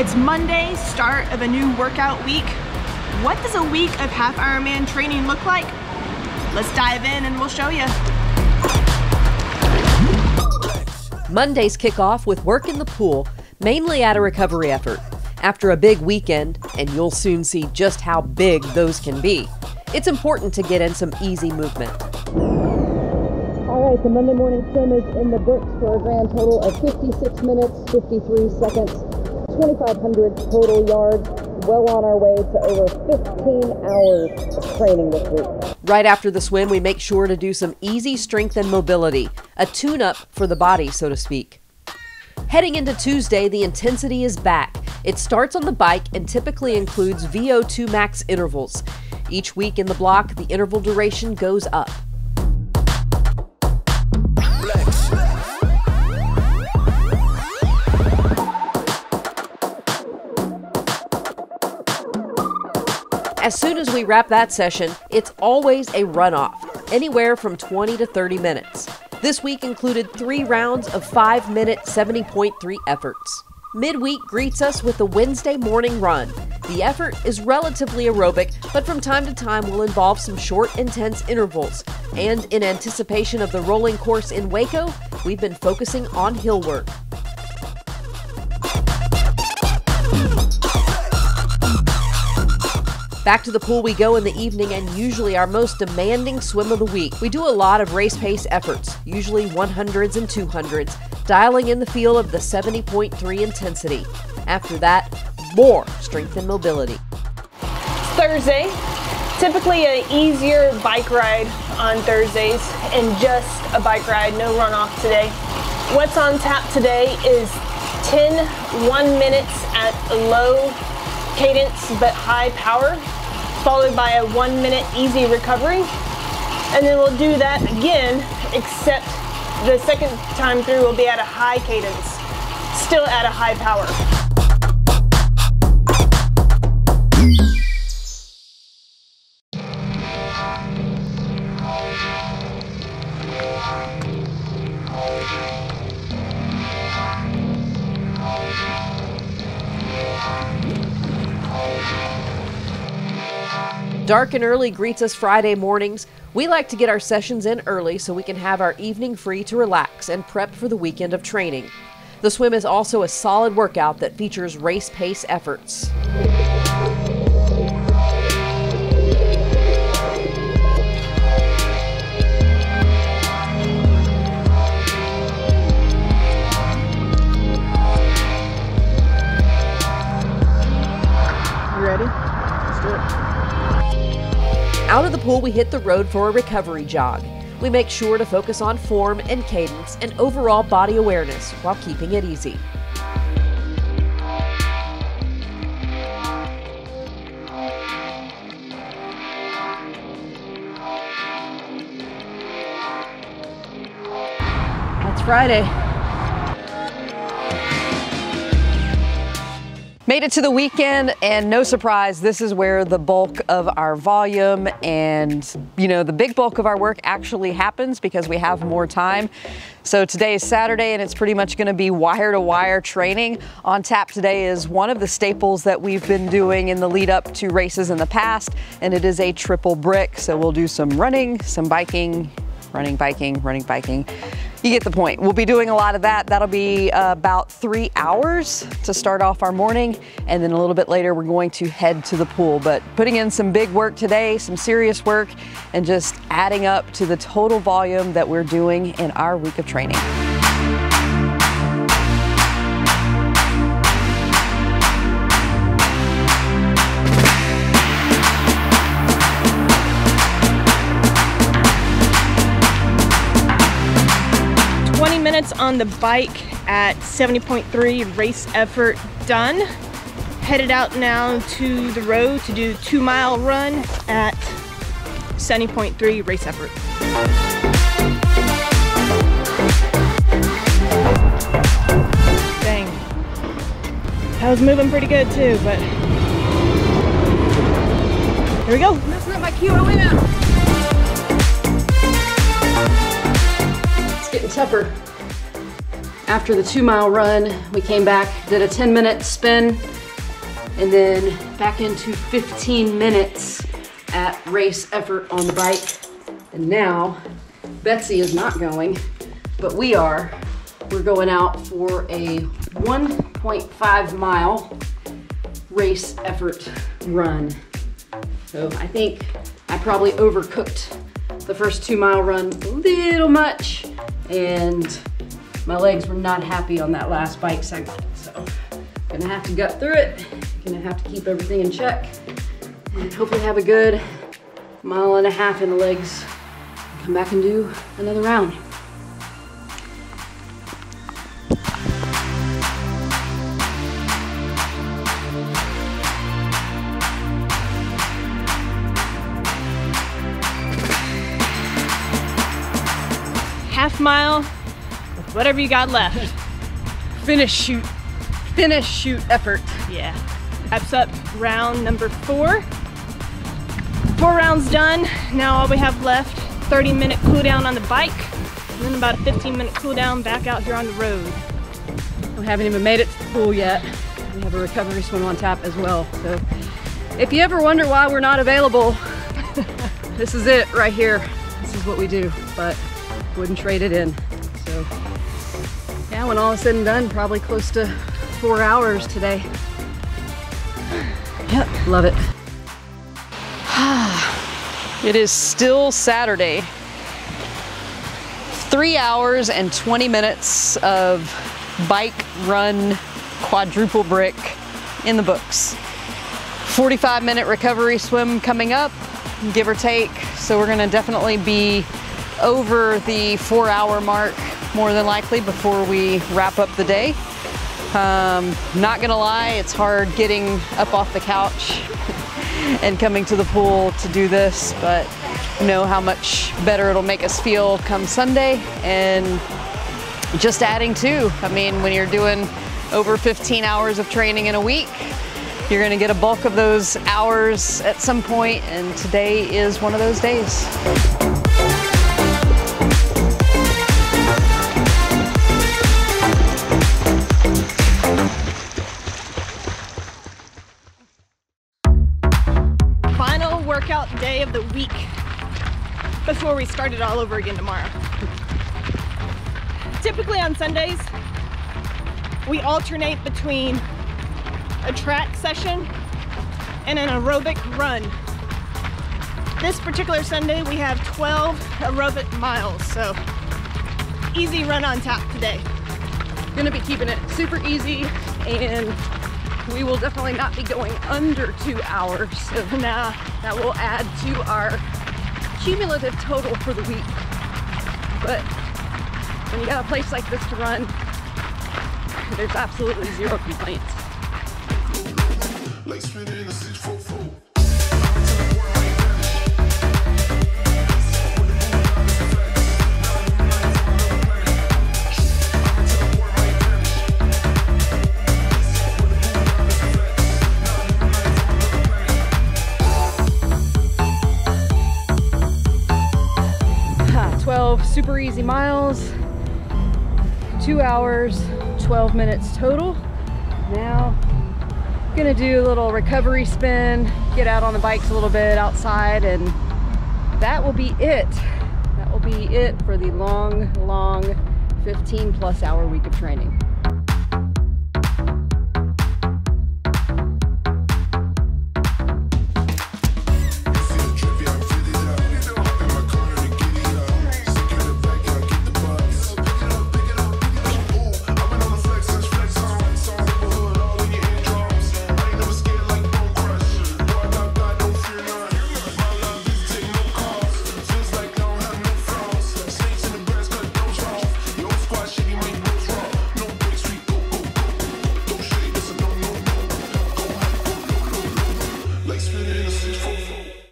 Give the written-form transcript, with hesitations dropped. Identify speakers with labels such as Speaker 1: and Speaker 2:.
Speaker 1: It's Monday, start of a new workout week. What does a week of Half Ironman training look like? Let's dive in and we'll show you.
Speaker 2: Mondays kick off with work in the pool, mainly at a recovery effort. After a big weekend, and you'll soon see just how big those can be, it's important to get in some easy movement.
Speaker 3: All right, the Monday morning swim is in the books for a grand total of 56 minutes, 53 seconds, 2,500 total yards. Well on our way to over 15 hours of training this week.
Speaker 2: Right after the swim, we make sure to do some easy strength and mobility, a tune-up for the body, so to speak. Heading into Tuesday, the intensity is back. It starts on the bike and typically includes VO2 max intervals. Each week in the block, the interval duration goes up. As soon as we wrap that session, it's always a runoff, anywhere from 20 to 30 minutes. This week included 3 rounds of 5-minute 70.3 efforts. Midweek greets us with the Wednesday morning run. The effort is relatively aerobic, but from time to time will involve some short, intense intervals. And in anticipation of the rolling course in Waco, we've been focusing on hill work. Back to the pool we go in the evening, and usually our most demanding swim of the week. We do a lot of race pace efforts, usually 100s and 200s, dialing in the feel of the 70.3 intensity. After that, more strength and mobility.
Speaker 1: It's Thursday, typically an easier bike ride on Thursdays, and just a bike ride, no runoff today. What's on tap today is 10 1 minutes at low cadence but high power, followed by a 1 minute easy recovery. And then we'll do that again, except the second time through will be at a high cadence, still at a high power.
Speaker 2: Dark and early greets us Friday mornings. We like to get our sessions in early so we can have our evening free to relax and prep for the weekend of training. The swim is also a solid workout that features race pace efforts.
Speaker 1: You ready? Let's do it.
Speaker 2: Out of the pool, we hit the road for a recovery jog. We make sure to focus on form and cadence and overall body awareness while keeping it easy. That's Friday. Made it to the weekend, and no surprise, this is where the bulk of our volume and, the big bulk of our work actually happens because we have more time. So today is Saturday, and it's pretty much gonna be wire-to-wire training. On tap today is one of the staples that we've been doing in the lead up to races in the past, and it is a triple brick. So we'll do some running, some biking, running, biking, running, biking. You get the point. We'll be doing a lot of that. That'll be about 3 hours to start off our morning, and then a little bit later we're going to head to the pool. But putting in some big work today, some serious work, and just adding up to the total volume that we're doing in our week of training.
Speaker 1: 20 minutes on the bike at 70.3 race effort done. Headed out now to the road to do 2-mile run at 70.3 race effort. Dang. I was moving pretty good too, but here we go. That's not my cue, I went out.
Speaker 2: It's getting tougher. After the 2-mile run, we came back, did a 10-minute spin, and then back into 15 minutes at race effort on the bike. And now, Betsy is not going, but we are. We're going out for a 1.5 mile race effort run. So I think I probably overcooked the first 2-mile run a little much, and my legs were not happy on that last bike segment. So gonna have to gut through it, gonna have to keep everything in check, and hopefully have a good 1.5 miles in the legs. Come back and do another round.
Speaker 1: Half mile with whatever you got left.
Speaker 2: Finish shoot effort.
Speaker 1: Yeah. Wraps up round number 4. 4 rounds done. Now all we have left, 30-minute cool down on the bike, and then about a 15-minute cool down back out here on the road.
Speaker 2: We haven't even made it to the pool yet. We have a recovery swim on tap as well. So if you ever wonder why we're not available, this is it right here. This is what we do, but wouldn't trade it in. So yeah, when all is said and done, probably close to 4 hours today. Yep, love it. It is still Saturday. 3 hours and 20 minutes of bike run quadruple brick in the books. 45-minute recovery swim coming up, give or take. So we're gonna definitely be over the 4-hour mark more than likely before we wrap up the day. Not gonna lie, it's hard getting up off the couch and coming to the pool to do this, but know how much better it'll make us feel come Sunday. And just adding to, I mean, when you're doing over 15 hours of training in a week, you're gonna get a bulk of those hours at some point, and today is one of those days.
Speaker 1: Final workout day of the week before we start it all over again tomorrow. Typically on Sundays, we alternate between a track session and an aerobic run. This particular Sunday, we have 12 aerobic miles, so easy run on tap today.
Speaker 2: Gonna be keeping it super easy, and we will definitely not be going under 2 hours. So now that will add to our cumulative total for the week. But when you got a place like this to run, there's absolutely zero complaints. Super easy miles, 2 hours, 12 minutes total. Now, gonna do a little recovery spin, get out on the bikes a little bit outside, and that will be it. That will be it for the long 15+ hour week of training.